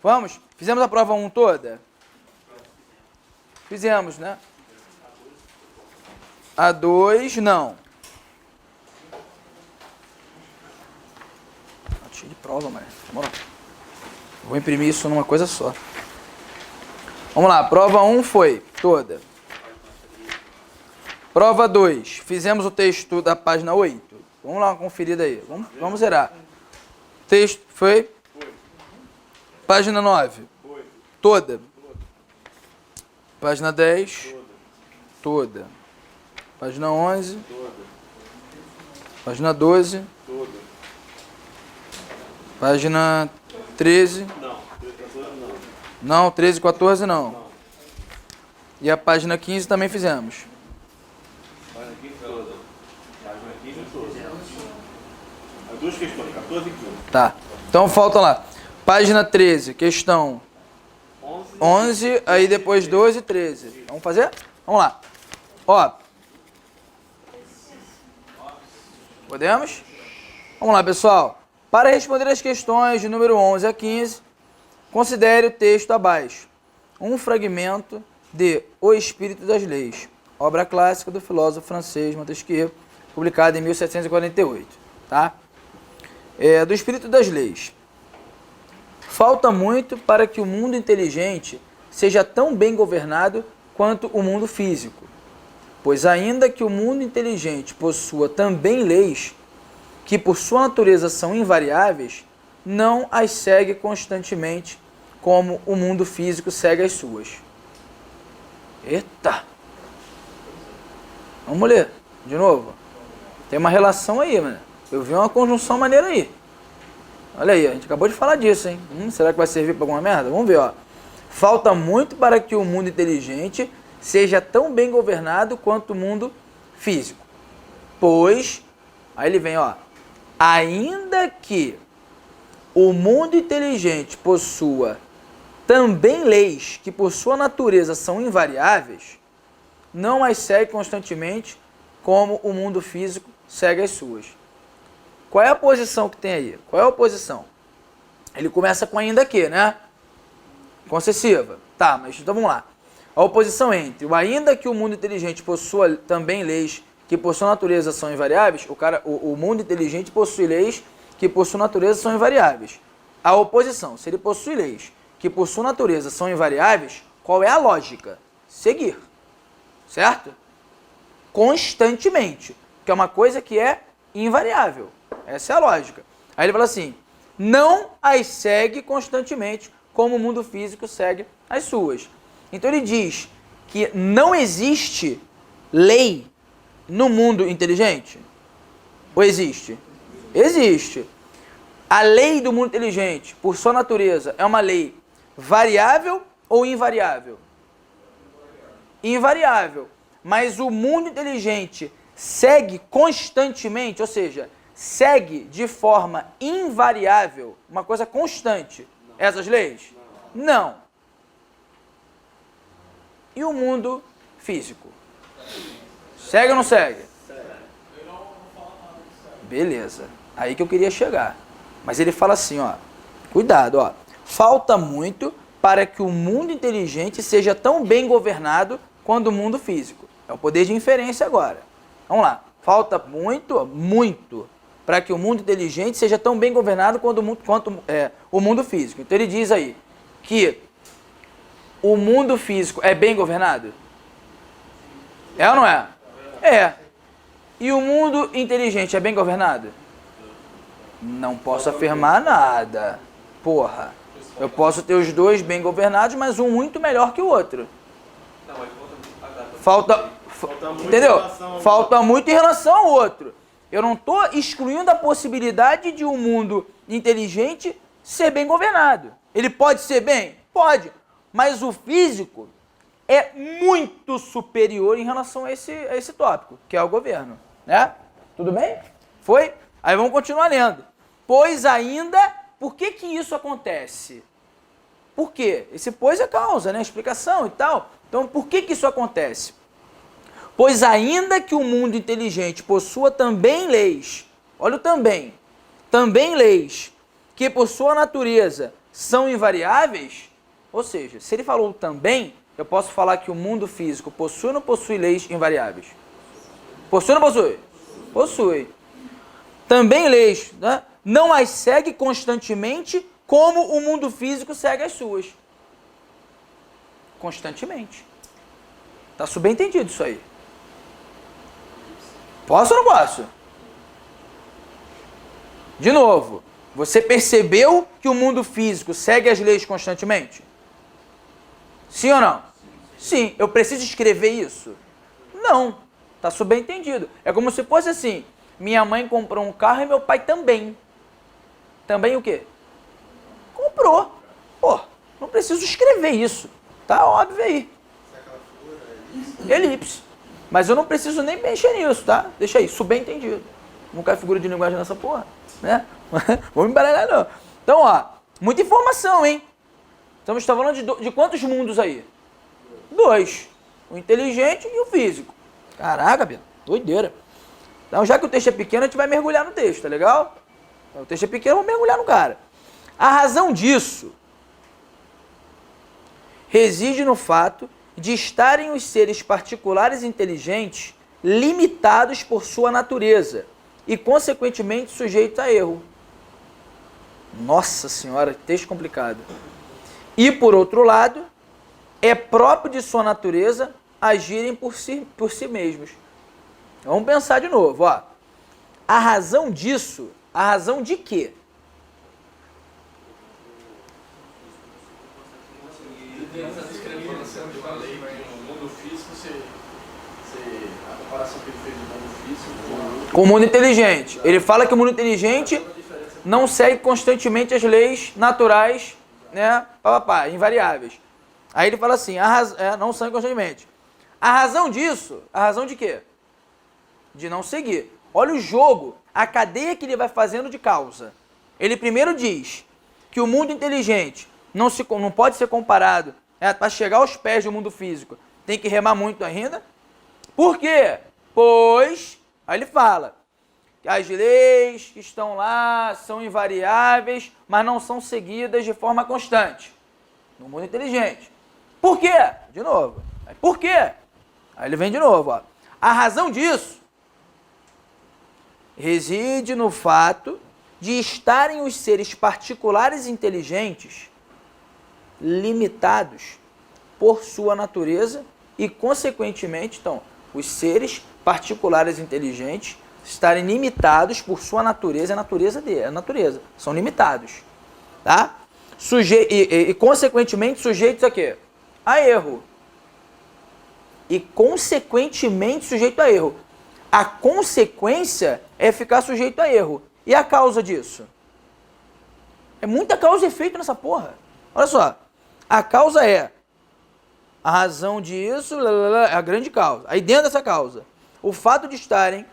Vamos? Fizemos a prova 1 toda? Fizemos, né? A 2, não. Cheio de prova, mano. Vamos lá. Vou imprimir isso numa coisa só. Vamos lá, prova 1 foi toda. Prova 2, fizemos o texto da página 8. Vamos lá, uma conferida aí. Vamos zerar. Texto foi? Página 9. Toda. Página 10. Toda. Página 11. Página 12. Página 13. Não, 13 e 14 não. E a página 15 também fizemos. Página 15 toda. Página 15 toda. As duas questões, 14 e 15. Tá. Então falta lá. Página 13, questão 11, aí depois 12 e 13. Vamos fazer? Vamos lá. Ó. Podemos? Vamos lá, pessoal. Para responder as questões de número 11 a 15, considere o texto abaixo. Um fragmento de O Espírito das Leis, obra clássica do filósofo francês Montesquieu, publicada em 1748. Tá? Do Espírito das Leis. Falta muito para que o mundo inteligente seja tão bem governado quanto o mundo físico, pois ainda que o mundo inteligente possua também leis que por sua natureza são invariáveis, não as segue constantemente como o mundo físico segue as suas. Eita! Vamos ler de novo. Tem uma relação aí, mano. Eu vi uma conjunção maneira aí. Olha aí, a gente acabou de falar disso, hein? Será que vai servir para alguma merda? Vamos ver, ó. Falta muito para que o mundo inteligente seja tão bem governado quanto o mundo físico. Pois, aí ele vem, ó. Ainda que o mundo inteligente possua também leis que por sua natureza são invariáveis, não as segue constantemente como o mundo físico segue as suas. Qual é a posição que tem aí? Qual é a oposição? Ele começa com ainda que, né? Concessiva. Tá, mas então vamos lá. A oposição entre o ainda que o mundo inteligente possua também leis que por sua natureza são invariáveis, o mundo inteligente possui leis que por sua natureza são invariáveis. A oposição, se ele possui leis que por sua natureza são invariáveis, qual é a lógica? Seguir. Certo? Constantemente. Que é uma coisa que é invariável. Essa é a lógica. Aí ele fala assim, não as segue constantemente como o mundo físico segue as suas. Então ele diz que não existe lei no mundo inteligente? Ou existe? Existe. A lei do mundo inteligente, por sua natureza, é uma lei variável ou invariável? Invariável. Mas o mundo inteligente segue constantemente, ou seja, segue de forma invariável, uma coisa constante, essas leis? Não. E o mundo físico? Segue ou não segue? Beleza. Aí que eu queria chegar. Mas ele fala assim, ó. Cuidado, ó. Falta muito para que o mundo inteligente seja tão bem governado quanto o mundo físico. É o poder de inferência agora. Vamos lá. Falta muito, para que o mundo inteligente seja tão bem governado quanto o mundo físico. Então ele diz aí que o mundo físico é bem governado? É ou não é? É. E o mundo inteligente é bem governado? Não posso afirmar nada. Porra. Eu posso ter os dois bem governados, mas um muito melhor que o outro. Entendeu? Falta muito em relação ao outro. Eu não estou excluindo a possibilidade de um mundo inteligente ser bem governado. Ele pode ser bem? Pode. Mas o físico é muito superior em relação a esse tópico, que é o governo. Né? Tudo bem? Foi? Aí vamos continuar lendo. Pois ainda, por que isso acontece? Por quê? Esse pois é causa, né? Explicação e tal. Então, por que isso acontece? Pois ainda que o mundo inteligente possua também leis, olha o também leis, que por sua natureza são invariáveis, ou seja, se ele falou também, eu posso falar que o mundo físico possui ou não possui leis invariáveis? Possui ou não possui? Possui. Também leis, né? Não as segue constantemente como o mundo físico segue as suas. Constantemente. Está subentendido isso aí. Posso ou não posso? De novo, você percebeu que o mundo físico segue as leis constantemente? Sim ou não? Sim. Eu preciso escrever isso? Não. Está subentendido. É como se fosse assim, minha mãe comprou um carro e meu pai também. Também o quê? Comprou. Pô, não preciso escrever isso. Tá óbvio aí. Elipse. Mas eu não preciso nem mexer nisso, tá? Deixa aí, subentendido. Não cai figura de linguagem nessa porra, né? Vamos embaralhar não. Então, ó, muita informação, hein? Estamos falando de quantos mundos aí? 2. O inteligente e o físico. Caraca, Pedro, doideira. Então, já que o texto é pequeno, a gente vai mergulhar no texto, tá legal? O texto é pequeno, vamos mergulhar no cara. A razão disso reside no fato de estarem os seres particulares inteligentes limitados por sua natureza e, consequentemente, sujeitos a erro. Nossa Senhora, texto complicado. E, por outro lado, é próprio de sua natureza agirem por si mesmos. Vamos pensar de novo, ó. A razão disso, a razão de quê? Tem essa discrepância de uma lei no mundo físico, a comparação que ele fez do mundo físico com o mundo inteligente. Ele fala que o mundo inteligente não segue constantemente as leis naturais, né, invariáveis. Aí ele fala assim, não segue constantemente. A razão disso, a razão de quê? De não seguir. Olha o jogo, a cadeia que ele vai fazendo de causa. Ele primeiro diz que o mundo inteligente não pode ser comparado, para chegar aos pés do mundo físico, tem que remar muito ainda. Por quê? Pois, aí ele fala, que as leis que estão lá são invariáveis, mas não são seguidas de forma constante. No mundo inteligente. Por quê? De novo. Por quê? Aí ele vem de novo. Ó. A razão disso reside no fato de estarem os seres particulares inteligentes limitados por sua natureza e, consequentemente, então, os seres particulares inteligentes estarem limitados por sua natureza, a natureza, são limitados, tá? Consequentemente, sujeitos a quê? A erro. E, consequentemente, sujeito a erro. A consequência é ficar sujeito a erro. E a causa disso? É muita causa e efeito nessa porra. Olha só. A causa é a razão disso, é a grande causa. Aí dentro dessa causa, o fato de estarem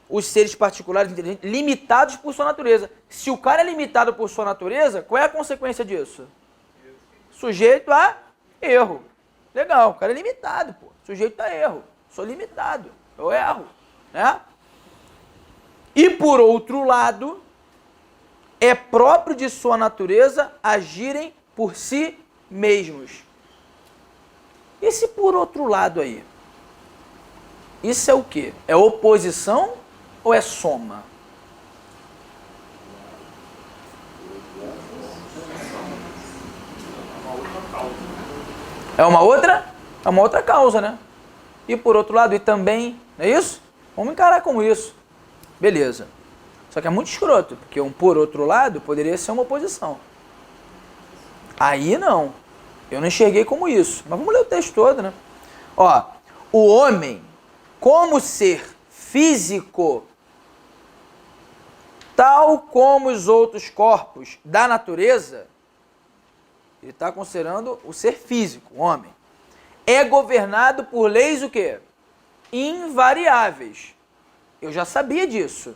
os seres particulares inteligentes limitados por sua natureza. Se o cara é limitado por sua natureza, qual é a consequência disso? Sujeito a erro. Legal, o cara é limitado, pô. Sujeito a erro. Sou limitado, eu erro, né? E por outro lado, é próprio de sua natureza agirem por si mesmos. Esse por outro lado aí, isso é o quê? É oposição ou é soma? É uma outra causa, né? E por outro lado, e também, não é isso? Vamos encarar como isso. Beleza. Só que é muito escroto, porque um por outro lado poderia ser uma oposição. Aí não. Eu não enxerguei como isso. Mas vamos ler o texto todo, né? Ó, o homem, como ser físico, tal como os outros corpos da natureza, ele está considerando o ser físico, o homem, é governado por leis o quê? Invariáveis. Eu já sabia disso.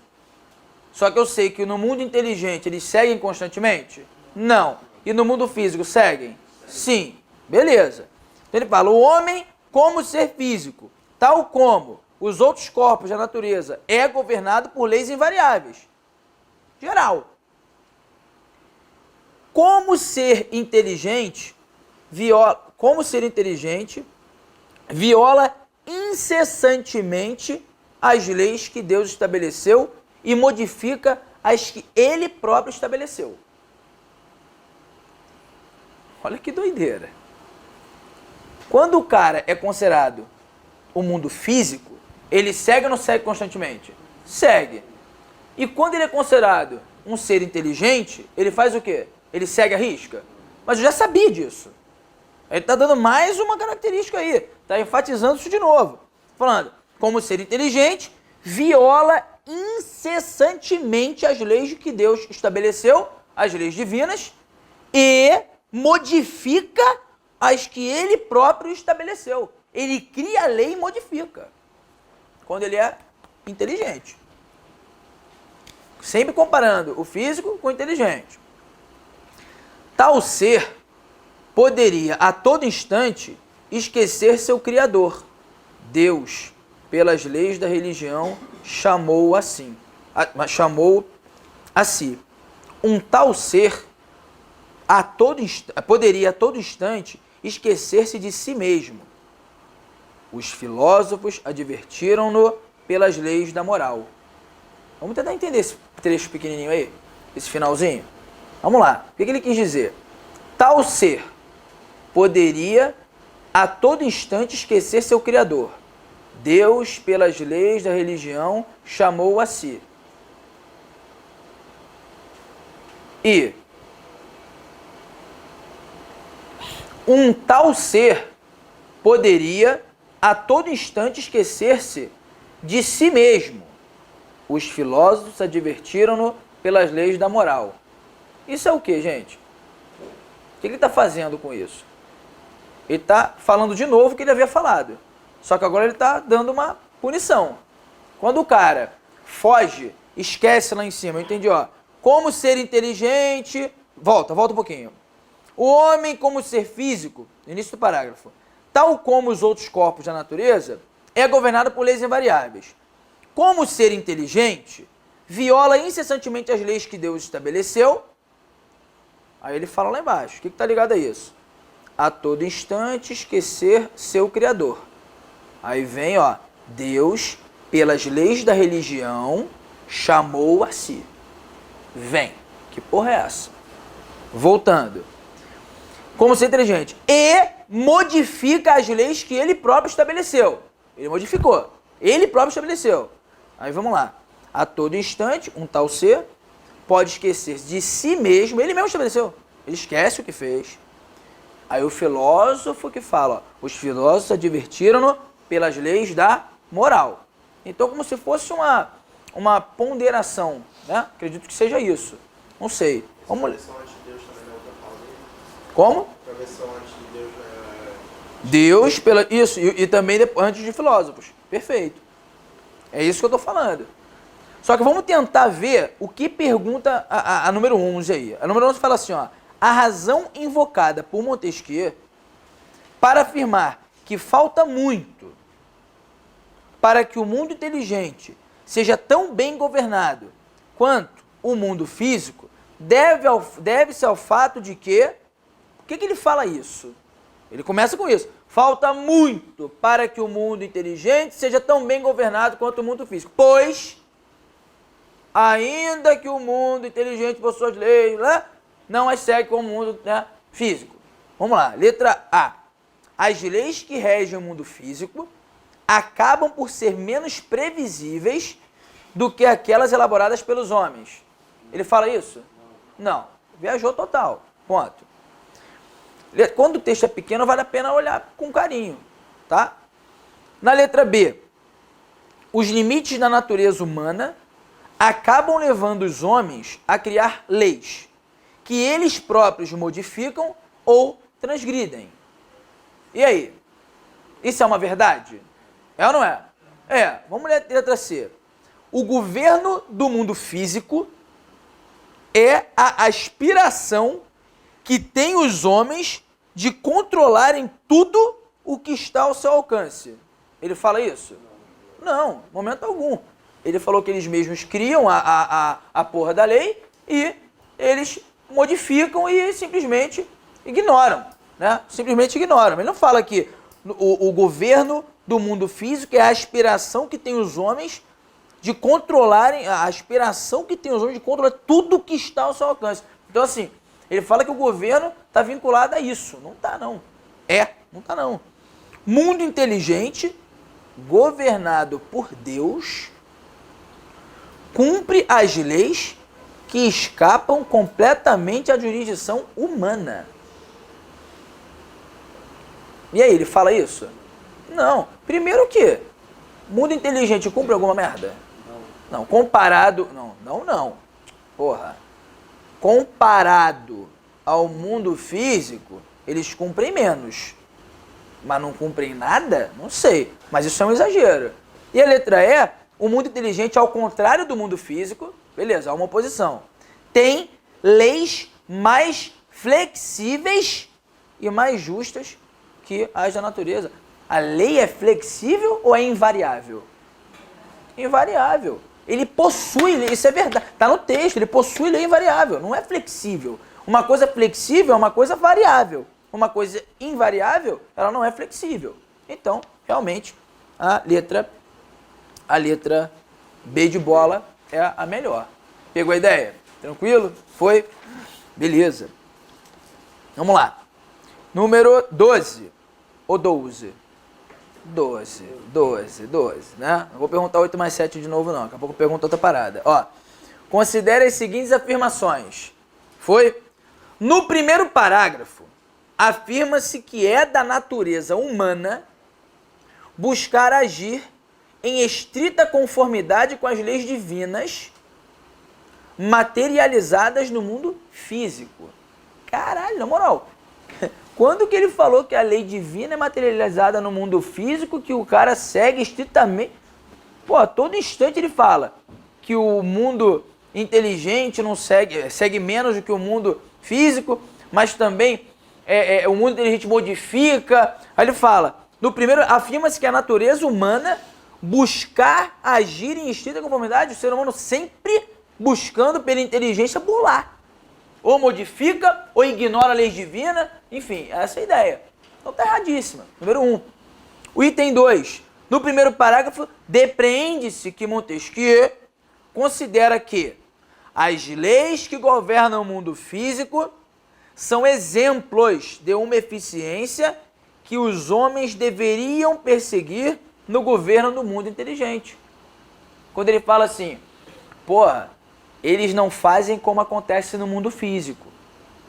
Só que eu sei que no mundo inteligente eles seguem constantemente? Não. E no mundo físico seguem? Sim. Beleza. Então ele fala, o homem como ser físico, tal como os outros corpos da natureza, é governado por leis invariáveis. Geral. como ser inteligente viola incessantemente as leis que Deus estabeleceu e modifica as que ele próprio estabeleceu. Olha que doideira. Quando o cara é considerado o mundo físico, ele segue ou não segue constantemente? Segue. E quando ele é considerado um ser inteligente, ele faz o quê? Ele segue a risca. Mas eu já sabia disso. Ele está dando mais uma característica aí. Está enfatizando isso de novo. Falando, como ser inteligente, viola incessantemente as leis que Deus estabeleceu, as leis divinas, e modifica as que ele próprio estabeleceu. Ele cria a lei e modifica. Quando ele é inteligente. Sempre comparando o físico com o inteligente. Tal ser poderia a todo instante esquecer seu Criador. Deus, pelas leis da religião, chamou a si. Um tal ser poderia a todo instante esquecer-se de si mesmo. Os filósofos advertiram-no pelas leis da moral. Vamos tentar entender esse trecho pequenininho aí, esse finalzinho. Vamos lá, o que ele quis dizer? Tal ser poderia a todo instante esquecer seu Criador. Deus, pelas leis da religião, chamou a si. E um tal ser poderia a todo instante esquecer-se de si mesmo. Os filósofos advertiram-no pelas leis da moral. Isso é o que, gente? O que ele está fazendo com isso? Ele está falando de novo o que ele havia falado. Só que agora ele está dando uma punição. Quando o cara foge, esquece lá em cima, eu entendi, ó. Como ser inteligente... Volta um pouquinho. O homem como ser físico, início do parágrafo, tal como os outros corpos da natureza, é governado por leis invariáveis. Como ser inteligente, viola incessantemente as leis que Deus estabeleceu. Aí ele fala lá embaixo. O que está ligado a isso? A todo instante esquecer seu Criador. Aí vem, ó, Deus, pelas leis da religião, chamou a si. Vem. Que porra é essa? Voltando. Como ser inteligente. E modifica as leis que ele próprio estabeleceu. Ele modificou. Ele próprio estabeleceu. Aí vamos lá. A todo instante, um tal ser pode esquecer de si mesmo. Ele mesmo estabeleceu. Ele esquece o que fez. Aí o filósofo que fala, ó, os filósofos advertiram-no pelas leis da moral. Então, como se fosse uma ponderação, né? Acredito que seja isso. Não sei. Vamos ler. Como? Deus, isso, e também antes de filósofos. Perfeito. É isso que eu estou falando. Só que vamos tentar ver o que pergunta a número 11 aí. A número 11 fala assim, ó. A razão invocada por Montesquieu para afirmar que falta muito para que o mundo inteligente seja tão bem governado quanto o mundo físico deve-se ao fato de que... O que ele fala isso? Ele começa com isso. Falta muito para que o mundo inteligente seja tão bem governado quanto o mundo físico. Pois, ainda que o mundo inteligente por suas leis, né, não as segue como o mundo, né, físico. Vamos lá. Letra A. As leis que regem o mundo físico acabam por ser menos previsíveis do que aquelas elaboradas pelos homens. Ele fala isso? Não. Viajou total. Ponto. Quando o texto é pequeno, vale a pena olhar com carinho, tá? Na letra B, os limites da natureza humana acabam levando os homens a criar leis que eles próprios modificam ou transgridem. E aí? Isso é uma verdade? É ou não é? É. Vamos ler a letra C. O governo do mundo físico é a aspiração que tem os homens de controlarem tudo o que está ao seu alcance. Ele fala isso? Não, momento algum. Ele falou que eles mesmos criam a porra da lei e eles modificam e simplesmente ignoram, né? Simplesmente ignoram. Ele não fala que o governo do mundo físico é a aspiração que tem os homens de controlarem, a aspiração que tem os homens de controlar tudo que está ao seu alcance. Então, assim, ele fala que o governo está vinculado a isso. Não está, não. Não está, não. Mundo inteligente, governado por Deus, cumpre as leis que escapam completamente à jurisdição humana. E aí, ele fala isso? Não. Primeiro que mundo inteligente cumpre alguma merda? Não. Comparado... Não. Porra. Comparado ao mundo físico, eles cumprem menos. Mas não cumprem nada? Não sei. Mas isso é um exagero. E a letra E, o mundo inteligente, ao contrário do mundo físico, beleza, há uma oposição, tem leis mais flexíveis e mais justas que as da natureza. A lei é flexível ou é invariável? Invariável. Ele possui lei, isso é verdade, está no texto, ele possui lei invariável, não é flexível. Uma coisa flexível é uma coisa variável. Uma coisa invariável, ela não é flexível. Então, realmente, a letra B de bola é a melhor. Pegou a ideia? Tranquilo? Foi? Beleza. Vamos lá. Número 12. Ou 12? 12, né? Não vou perguntar 8 mais 7 de novo, não. Daqui a pouco eu pergunto outra parada. Ó, considere as seguintes afirmações. Foi? No primeiro parágrafo, afirma-se que é da natureza humana buscar agir em estrita conformidade com as leis divinas materializadas no mundo físico. Caralho, na moral. Quando que ele falou que a lei divina é materializada no mundo físico, que o cara segue estritamente... Pô, a todo instante ele fala que o mundo inteligente não segue menos do que o mundo físico, mas também o mundo inteligente modifica. Aí ele fala, no primeiro, afirma-se que a natureza humana buscar agir em estrita conformidade, o ser humano sempre buscando pela inteligência burlar. Ou modifica, ou ignora a lei divina, enfim, essa é a ideia. Então tá erradíssima. Número 1. O item 2. No primeiro parágrafo, depreende-se que Montesquieu considera que as leis que governam o mundo físico são exemplos de uma eficiência que os homens deveriam perseguir no governo do mundo inteligente. Quando ele fala assim, porra, eles não fazem como acontece no mundo físico.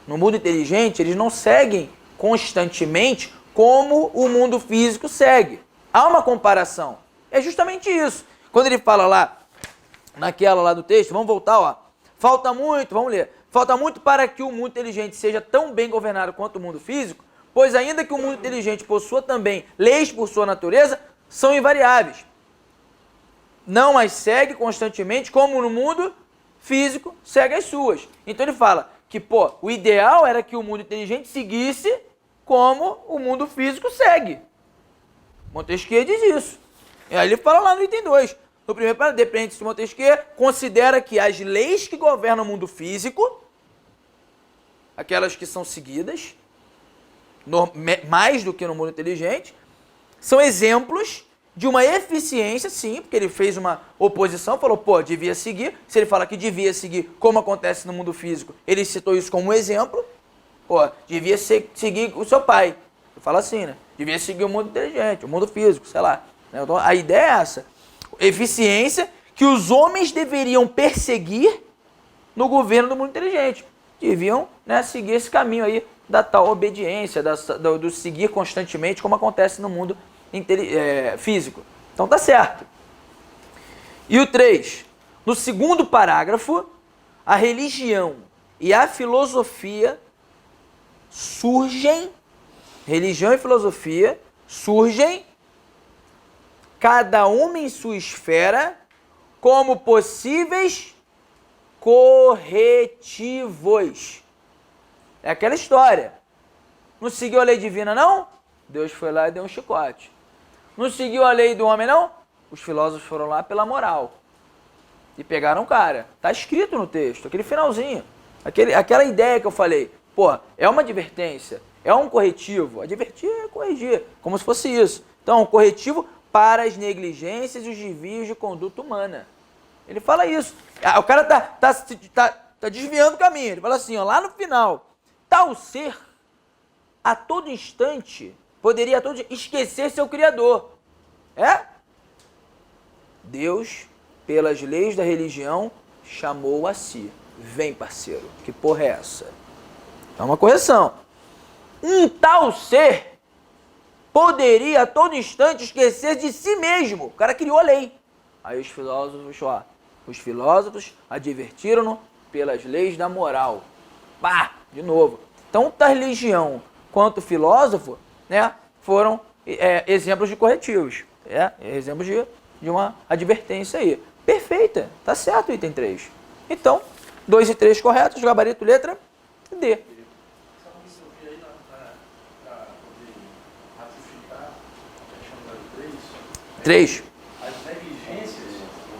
No mundo inteligente, eles não seguem constantemente como o mundo físico segue. Há uma comparação. É justamente isso. Quando ele fala lá, naquela lá do texto, vamos voltar, ó. Falta muito, vamos ler. Falta muito para que o mundo inteligente seja tão bem governado quanto o mundo físico, pois ainda que o mundo inteligente possua também leis por sua natureza, são invariáveis. Não as segue constantemente como no mundo físico segue as suas. Então ele fala que, pô, o ideal era que o mundo inteligente seguisse como o mundo físico segue. Montesquieu diz isso. E aí ele fala lá no item 2. No primeiro parágrafo, depende de Montesquieu, considera que as leis que governam o mundo físico, aquelas que são seguidas, mais do que no mundo inteligente, são exemplos de uma eficiência, sim, porque ele fez uma oposição, falou, pô, devia seguir. Se ele fala que devia seguir como acontece no mundo físico, ele citou isso como um exemplo. Pô, devia seguir o seu pai. Ele fala assim, né? Devia seguir o mundo inteligente, o mundo físico, sei lá. Então, a ideia é essa. Eficiência que os homens deveriam perseguir no governo do mundo inteligente. Deviam, né, seguir esse caminho aí da tal obediência, do seguir constantemente como acontece no mundo físico. Então tá certo. E o 3. No segundo parágrafo, a religião e a filosofia surgem, religião e filosofia surgem, cada uma em sua esfera, como possíveis corretivos. É aquela história. Não seguiu a lei divina, não? Deus foi lá e deu um chicote. Não seguiu a lei do homem, não? Os filósofos foram lá pela moral. E pegaram o cara. Está escrito no texto, aquele finalzinho. Aquela ideia que eu falei, pô, é uma advertência, é um corretivo. Advertir é corrigir, como se fosse isso. Então, um corretivo para as negligências e os desvios de conduta humana. Ele fala isso. O cara tá desviando o caminho. Ele fala assim, ó, lá no final, tal ser, a todo instante, poderia a todo esquecer seu Criador. Deus, pelas leis da religião, chamou a si. Vem, parceiro, que porra é essa? É uma correção. Um tal ser poderia a todo instante esquecer de si mesmo. O cara criou a lei. Aí os filósofos advertiram-no pelas leis da moral. Pá, de novo. Tanto a religião quanto o filósofo, né, foram exemplos de corretivos. Exemplos de uma advertência aí. Perfeita, tá certo o item 3. Então, 2 e 3 corretos, gabarito, letra D. Só isso eu vi aí para poder ratificar a questão número 3. 3. As negligências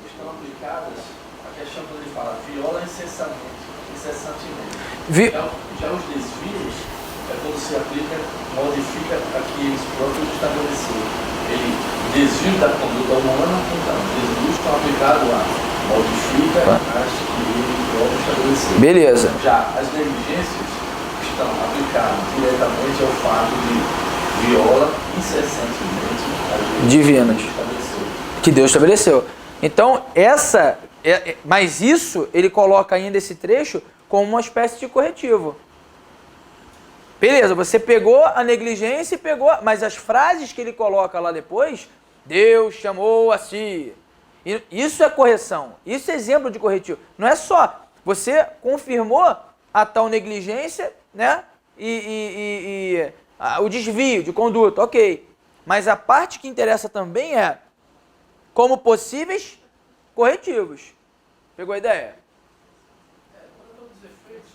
estão aplicadas à questão quando ele fala viola incessantemente. Já os desvios é quando se aplica, modifica aqueles próprios estabelecidos. Ele desvio da conduta humana, então, desvios estão aplicados a modifica as que ele próprio estabeleceu. Beleza. Já as negligências estão aplicadas diretamente ao fato de viola incessantemente as leis divinas que Deus estabeleceu. Então, mas isso ele coloca ainda esse trecho como uma espécie de corretivo. Beleza, você pegou a negligência e pegou, mas as frases que ele coloca lá depois, Deus chamou a si. Isso é correção, isso é exemplo de corretivo. Não é só, você confirmou a tal negligência, né? O desvio de conduta, ok. Mas a parte que interessa também é como possíveis corretivos. Pegou a ideia? Quando eu dizer efeitos,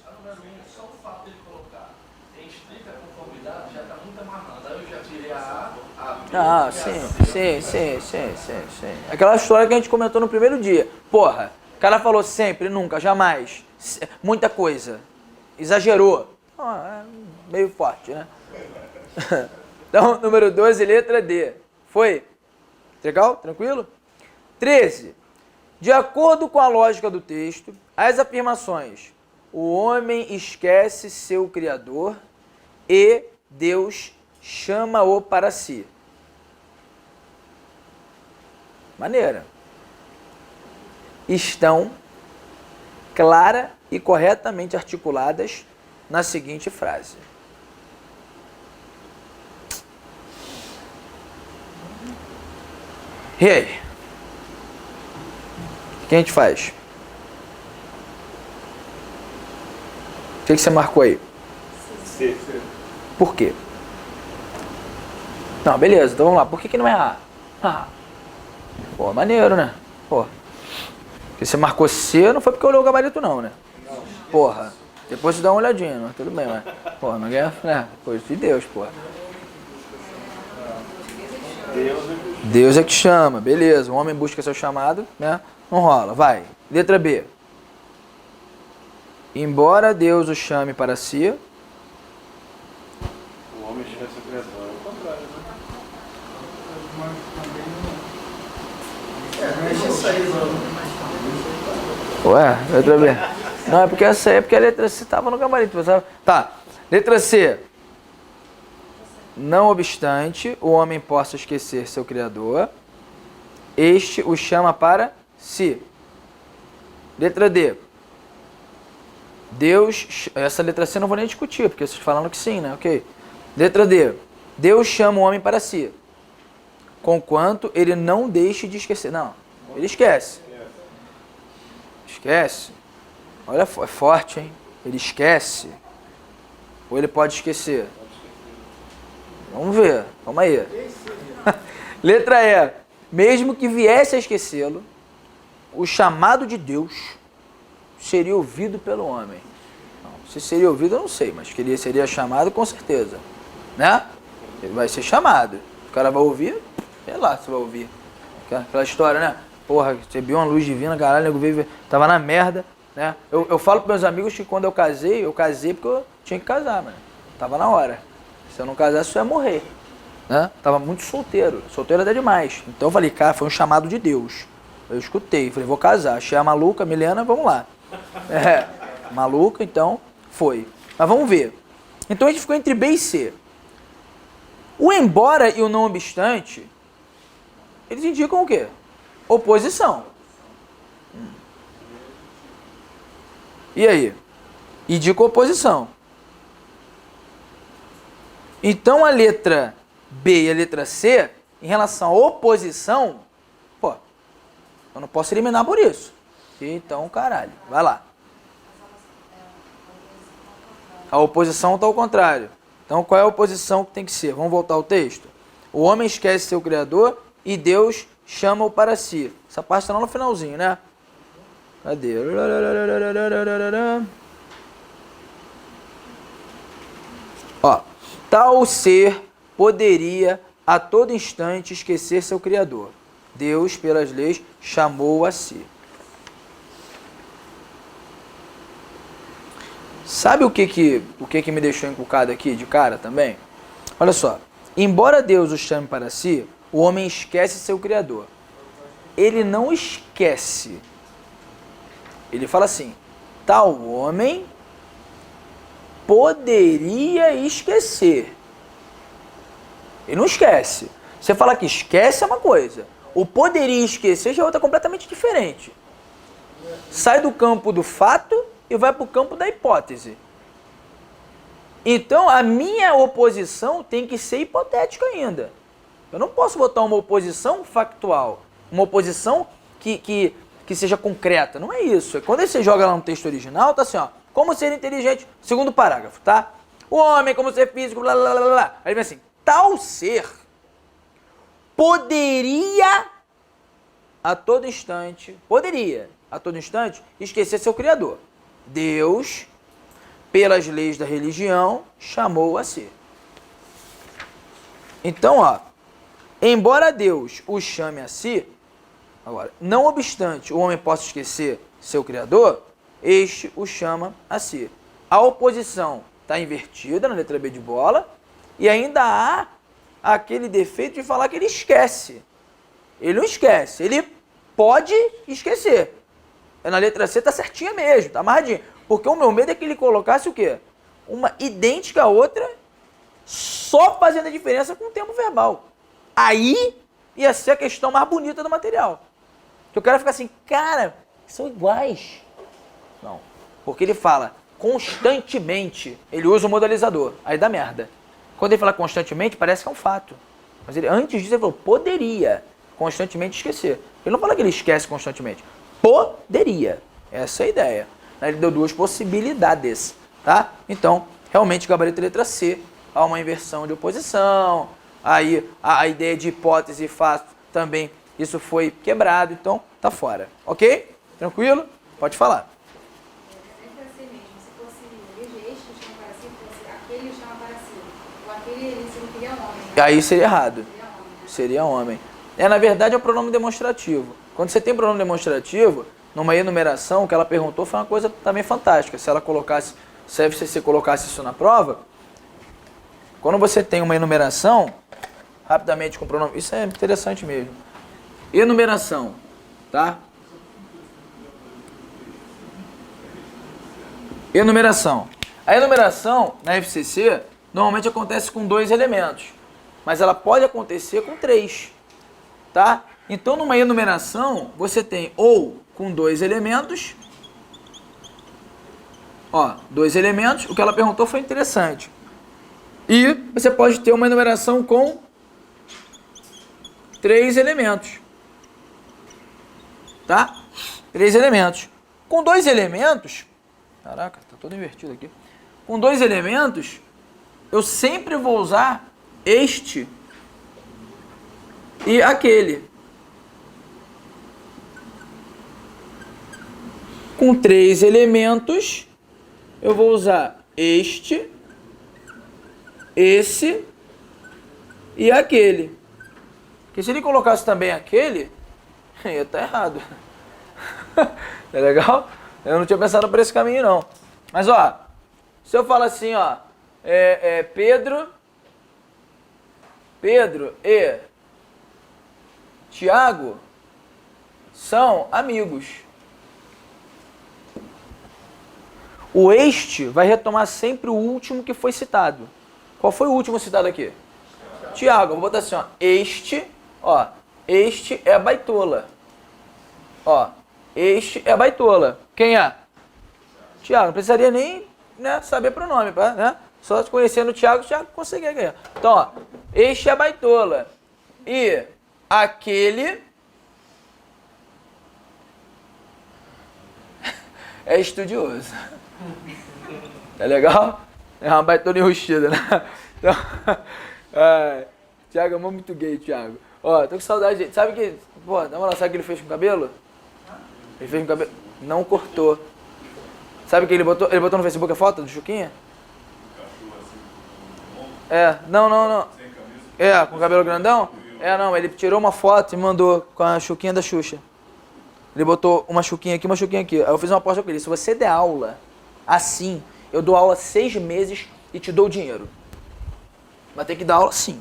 só o fato de ele colocar em explica a conformidade já está muito amarrando. Aí eu já tirei a A, sim. Aquela história que a gente comentou no primeiro dia. Porra, o cara falou sempre, nunca, jamais. Muita coisa. Exagerou. É meio forte, né? Então, número 12, letra D. Foi? Legal? Tranquilo? 13. De acordo com a lógica do texto, as afirmações o homem esquece seu Criador e Deus chama-o para si. Maneira. Estão clara e corretamente articuladas na seguinte frase. E aí? O que a gente faz? O que você marcou aí? C. Por quê? Não, beleza, então vamos lá. Por que não é A? Pô, maneiro, né? Pô. Porque você marcou C, não foi porque olhou o gabarito não, né? Porra. Depois você dá uma olhadinha, mas tudo bem, mas... Porra, não é, né? Coisa de Deus, porra. Deus é que chama, beleza. O homem busca seu chamado, né? Não rola, vai. Letra B. Embora Deus o chame para si... O homem esquece o Criador. É o contrário, né? Deixa isso aí, Ué, letra B. Não, é porque essa aí, porque a letra C estava no gabarito. Sabe? Tá, letra C. Não obstante o homem possa esquecer seu Criador, este o chama para si. Letra D. Deus... Essa letra C eu não vou nem discutir, porque vocês falaram que sim, né? Ok. Letra D. Deus chama o homem para si, conquanto ele não deixe de esquecer. Não, ele esquece. Esquece. Olha, é forte, hein? Ele esquece. Ou ele pode esquecer? Vamos ver. Calma aí. Letra E. Mesmo que viesse a esquecê-lo, o chamado de Deus seria ouvido pelo homem. Não, se seria ouvido, eu não sei, mas que ele seria chamado, com certeza. Né? Ele vai ser chamado. O cara vai ouvir, sei lá se vai ouvir. Aquela história, né? Porra, recebi uma luz divina, caralho, nego veio, tava na merda. né? Eu falo para meus amigos que quando eu casei porque eu tinha que casar, mano. Tava na hora. Se eu não casasse, eu ia morrer, né? Tava muito solteiro. Solteiro até demais. Então eu falei, cara, foi um chamado de Deus. Eu escutei, falei, vou casar. Achei a maluca, a Milena, vamos lá. Maluca, então foi. Mas vamos ver. Então a gente ficou entre B e C. O embora e o não obstante, eles indicam o quê? Oposição. E aí? Indica oposição. Então a letra B e a letra C, em relação à oposição, pô, eu não posso eliminar por isso. Então, caralho, vai lá. A oposição está ao contrário. Então, qual é a oposição que tem que ser? Vamos voltar ao texto? O homem esquece seu Criador e Deus chama-o para si. Essa parte está lá no finalzinho, né? Cadê? Ó, tal ser poderia a todo instante esquecer seu Criador. Deus, pelas leis, chamou-o a si. Sabe o que me deixou encucado aqui de cara também? Olha só. Embora Deus o chame para si, o homem esquece seu Criador. Ele não esquece. Ele fala assim, tal homem poderia esquecer. Ele não esquece. Você fala que esquece é uma coisa. O poderia esquecer já é outra completamente diferente. Sai do campo do fato e vai para o campo da hipótese. Então, a minha oposição tem que ser hipotética ainda. Eu não posso botar uma oposição factual, uma oposição que seja concreta. Não é isso. Quando você joga lá no texto original, tá assim, ó, como ser inteligente, segundo parágrafo, tá? O homem, como ser físico, blá, blá, blá, blá. Aí vem assim, tal ser poderia a todo instante esquecer seu Criador. Deus, pelas leis da religião, chamou a si. Então, ó, embora Deus o chame a si, agora, não obstante o homem possa esquecer seu Criador, este o chama a si. A oposição está invertida na letra B de bola e ainda há aquele defeito de falar que ele esquece. Ele não esquece, ele pode esquecer. Na letra C tá certinha mesmo, tá amarradinha. Porque o meu medo é que ele colocasse o quê? Uma idêntica a outra, só fazendo a diferença com o tempo verbal. Aí ia ser a questão mais bonita do material. Que o cara fica assim, cara, são iguais. Não, porque ele fala constantemente, ele usa o modalizador, aí dá merda. Quando ele fala constantemente, parece que é um fato. Mas ele, antes disso, ele falou, poderia constantemente esquecer. Ele não fala que ele esquece constantemente. Poderia. Essa é a ideia. Ele deu duas possibilidades, tá? Então, realmente, gabarito letra C, há uma inversão de oposição, aí a ideia de hipótese e fato também, isso foi quebrado, então tá fora. Ok? Tranquilo? Pode falar. Se fosse este chama para si, fosse aquele chama para si, ou aquele ele seria homem. Aí seria errado. Seria homem. Na verdade, é o pronome demonstrativo. Quando você tem pronome demonstrativo, numa enumeração, o que ela perguntou foi uma coisa também fantástica. Se ela colocasse, se a FCC colocasse isso na prova, quando você tem uma enumeração, rapidamente com pronome, isso é interessante mesmo. Enumeração, tá? Enumeração. A enumeração na FCC normalmente acontece com 2 elementos, mas ela pode acontecer com 3, tá? Então, numa enumeração, você tem ou com 2 elementos, ó, 2 elementos, o que ela perguntou foi interessante. E você pode ter uma enumeração com 3 elementos, tá? 3 elementos. Com 2 elementos, caraca, tá todo invertido aqui. Com 2 elementos, eu sempre vou usar este e aquele. Com 3 elementos, eu vou usar este, esse e aquele. Porque se ele colocasse também aquele, ia estar errado. É legal? Eu não tinha pensado por esse caminho, não. Mas, ó, se eu falo assim, ó, Pedro e Tiago são amigos. O este vai retomar sempre o último que foi citado. Qual foi o último citado aqui? Tiago. Vou botar assim, ó, este é a baitola. Ó, este é a baitola. Quem é? Tiago. Não precisaria nem, né, saber pronome, né? Só conhecendo o Tiago conseguia ganhar. Então, ó, este é a baitola. E aquele é estudioso. Tá legal? É uma baitola enrustida, né? Então, Tiago é muito gay, Tiago. Ó, tô com saudade dele. Sabe que, pô, na moral, sabe o que ele fez com o cabelo? Ele fez com o cabelo, não cortou. Sabe o que ele botou? Ele botou no Facebook a foto do Chuquinha? Não. Com o cabelo grandão? Não, ele tirou uma foto e mandou com a Chuquinha da Xuxa. Ele botou uma Chuquinha aqui, uma Chuquinha aqui. Aí eu fiz uma aposta com ele. Se você der aula assim, eu dou aula 6 meses e te dou o dinheiro. Mas tem que dar aula sim.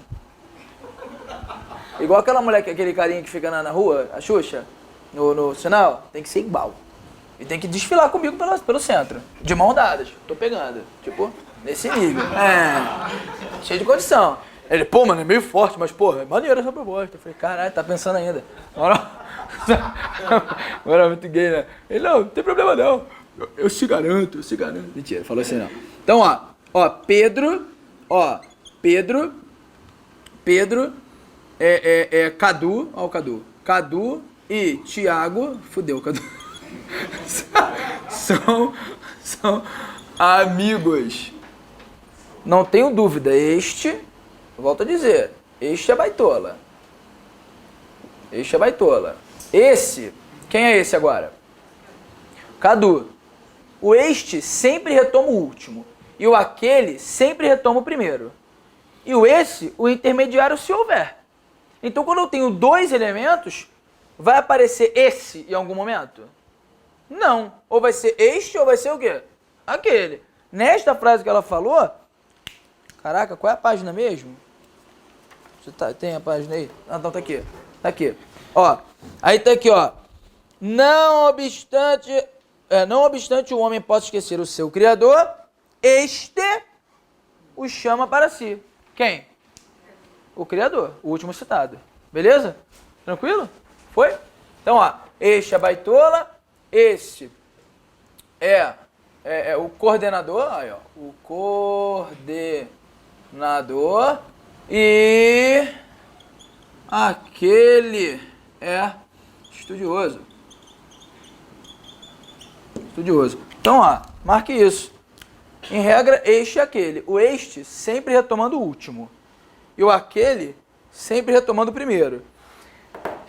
Igual aquela mulher, aquele carinha que fica na rua, a Xuxa, no sinal, tem que ser igual. E tem que desfilar comigo pelo centro. De mão dadas. Tô pegando. Tipo, nesse nível. Cheio de condição. Ele, pô, mano, é meio forte, mas, pô, é maneiro essa proposta. Eu falei, caralho, tá pensando ainda. Agora é muito gay, né? Ele, não tem problema não. Eu se garanto. Mentira, falou assim não. Então, ó, Pedro, Cadu, ó o Cadu. Cadu e Tiago, fudeu, Cadu. são amigos. Não tenho dúvida, volto a dizer, este é baitola. Esse, quem é esse agora? Cadu. O este sempre retoma o último. E o aquele sempre retoma o primeiro. E o esse, o intermediário se houver. Então quando eu tenho 2 elementos, vai aparecer esse em algum momento? Não. Ou vai ser este ou vai ser o quê? Aquele. Nesta frase que ela falou, caraca, qual é a página mesmo? Você tem a página aí? Ah, então tá aqui. Tá aqui. Ó, aí tá aqui, ó. Não obstante o homem possa esquecer o seu Criador, este o chama para si. Quem? O Criador, o último citado. Beleza? Tranquilo? Foi? Então, ó, este é a baitola, este é o coordenador, aí, ó, o coordenador e aquele é estudioso. Então, ó, marque isso. Em regra, este e aquele. O este sempre retomando o último. E o aquele sempre retomando o primeiro.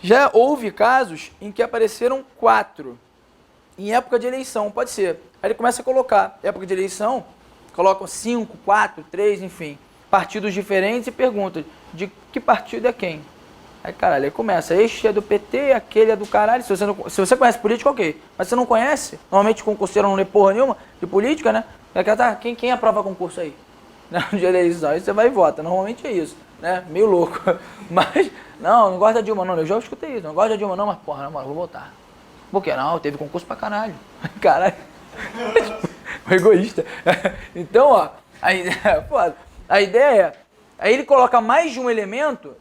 Já houve casos em que apareceram 4. Em época de eleição, pode ser. Aí ele começa a colocar. Época de eleição, colocam 5, 4, 3, enfim. Partidos diferentes e perguntam de que partido é quem. Aí, caralho, aí começa. Este é do PT, aquele é do caralho. Se você conhece política, ok. Mas você não conhece, normalmente concurseiro não lê porra nenhuma de política, né? Quem aprova concurso aí? De eleição. Aí você vai e vota. Normalmente é isso, né? Meio louco. Mas, não gosto da Dilma, não. Eu já escutei isso. Não gosto da Dilma, não, mas, porra, na moral, vou votar. Por que não? Teve concurso pra caralho. Caralho. Egoísta. Então, ó, a ideia é... Aí ele coloca mais de um elemento,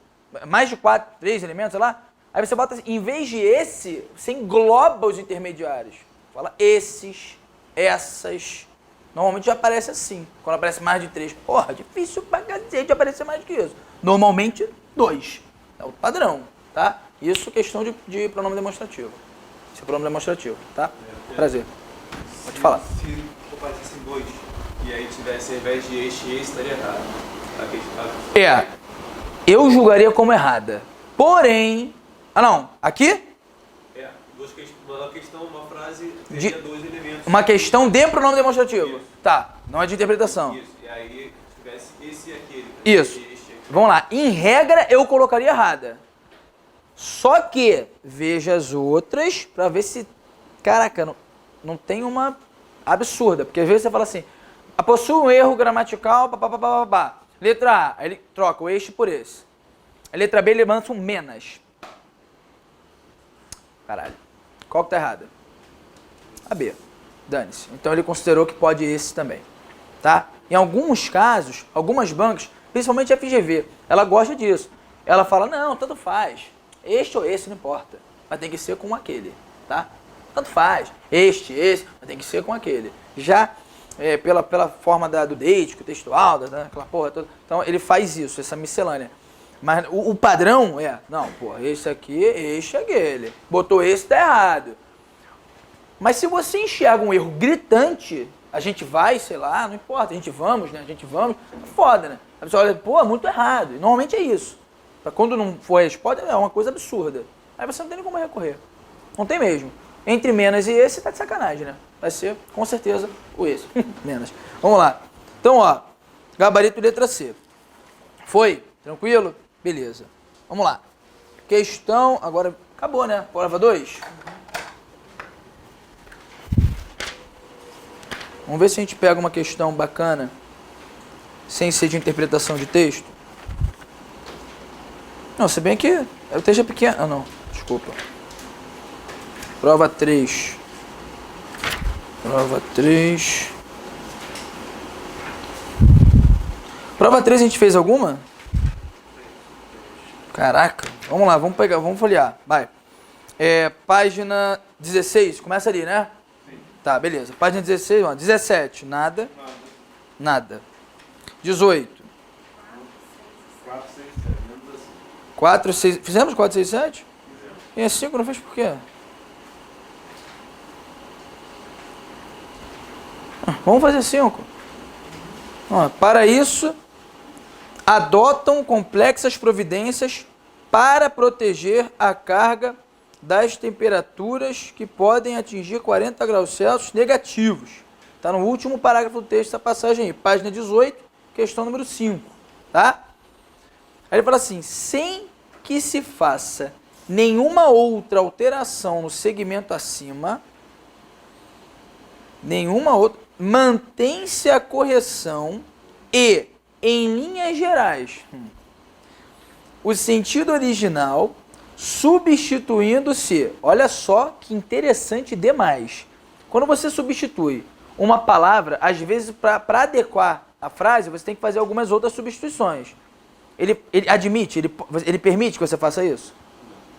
mais de 4, 3 elementos, sei lá. Aí você bota, em vez de esse, você engloba os intermediários. Fala esses, essas. Normalmente já aparece assim. Quando aparece mais de 3. Porra, difícil pra cacete aparecer mais do que isso. Normalmente, 2. É o padrão, tá? Isso questão de pronome demonstrativo. Esse é o pronome demonstrativo, tá? Prazer. Pode falar. Se aparecessem 2 e aí tivesse ao invés de este e esse, estaria errado. Eu julgaria como errada. Porém... Ah, não. Aqui? Uma questão, uma frase, teria 2 elementos. Uma questão de pronome demonstrativo. Isso. Tá. Não é de interpretação. Isso. E aí tivesse esse e aquele. Isso. Vamos lá. Em regra, eu colocaria errada. Só que veja as outras pra ver se... Caraca, não tem uma absurda, porque às vezes você fala assim, possui um erro gramatical, papapá. Letra A, aí ele troca o este por esse. A letra B ele levanta um menos. Caralho. Qual que tá errada? A B. Dane-se. Então ele considerou que pode esse também. Tá? Em alguns casos, algumas bancas, principalmente a FGV, ela gosta disso. Ela fala, não, tanto faz. Este ou esse, não importa. Mas tem que ser com aquele. Tá? Tanto faz. Esse, mas tem que ser com aquele. Já pela forma do deítico, textual, aquela porra toda. Então ele faz isso, essa miscelânea. Mas o padrão não, porra, esse aqui, este é aquele. Botou esse, tá errado. Mas se você enxerga um erro gritante, a gente vai, sei lá, não importa, a gente vamos, é foda, né? A pessoa olha, pô, muito errado. E normalmente é isso. Pra quando não for a resposta, é uma coisa absurda. Aí você não tem nem como recorrer. Não tem mesmo. Entre menos e esse, tá de sacanagem, né? Vai ser, com certeza, o esse. Menos. Vamos lá. Então, ó, gabarito letra C. Foi? Tranquilo? Beleza. Vamos lá. Questão, agora, acabou, né? Prova 2. Vamos ver se a gente pega uma questão bacana, sem ser de interpretação de texto. Não, se bem que o texto é pequeno. Ah, não. Desculpa. Prova 3. Prova 3. Prova 3 a gente fez alguma? Caraca. Vamos lá, vamos pegar, vamos folhear. Vai. Página 16, começa ali, né? Sim. Tá, beleza. Página 16, ó, 17, nada. Nada. 18. 4, 6, 7. 4, 6, fizemos 4, 6, 7? E a 5 não fez por quê? Vamos fazer 5. Para isso, adotam complexas providências para proteger a carga das temperaturas que podem atingir 40 graus Celsius negativos. Está no último parágrafo do texto, essa passagem aí, página 18, questão número 5. Tá? Aí ele fala assim, sem que se faça nenhuma outra alteração no segmento acima, mantém-se a correção e, em linhas gerais, o sentido original, substituindo-se. Olha só que interessante demais. Quando você substitui uma palavra, às vezes para adequar a frase, você tem que fazer algumas outras substituições. Ele admite, ele permite que você faça isso?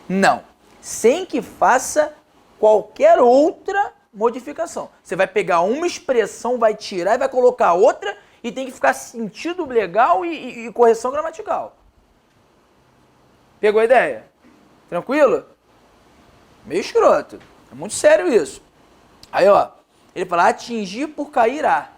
Não. Sem que faça qualquer outra modificação. Você vai pegar uma expressão, vai tirar e vai colocar outra e tem que ficar sentido legal e correção gramatical. Pegou a ideia? Tranquilo? Meio escroto. É muito sério isso. Aí, ó, ele fala atingir por cair a.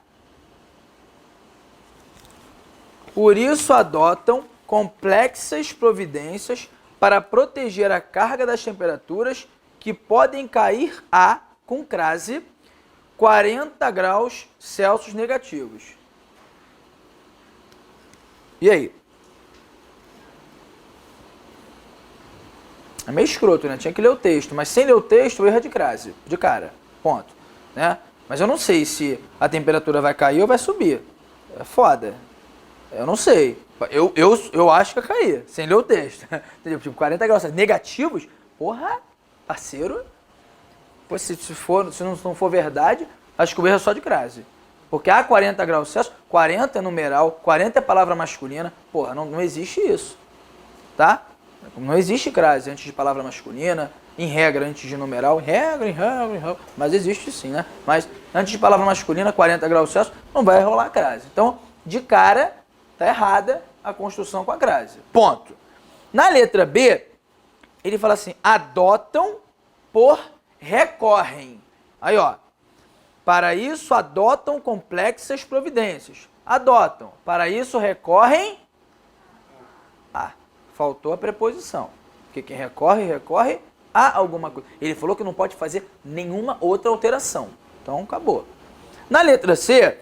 Por isso adotam complexas providências para proteger a carga das temperaturas que podem cair a, com crase, 40 graus Celsius negativos. E aí? É meio escroto, né? Tinha que ler o texto, mas sem ler o texto, o erro é de crase, de cara. Ponto. Né? Mas eu não sei se a temperatura vai cair ou vai subir. É foda. Eu não sei. Eu acho que vai cair, sem ler o texto. Entendeu? Tipo, 40 graus negativos, porra, parceiro. Pô, se não for verdade, acho que o erro é só de crase. Porque há 40 graus Celsius, 40 é numeral, 40 é palavra masculina. Porra, não existe isso. Tá? Não existe crase antes de palavra masculina, em regra antes de numeral, em regra, mas existe sim, né? Mas antes de palavra masculina, 40 graus Celsius, não vai rolar crase. Então, de cara, tá errada a construção com a crase. Ponto. Na letra B, ele fala assim, adotam por recorrem. Aí, ó, para isso adotam complexas providências. Adotam. Para isso recorrem. Faltou a preposição. Porque quem recorre a alguma coisa. Ele falou que não pode fazer nenhuma outra alteração. Então, acabou. Na letra C,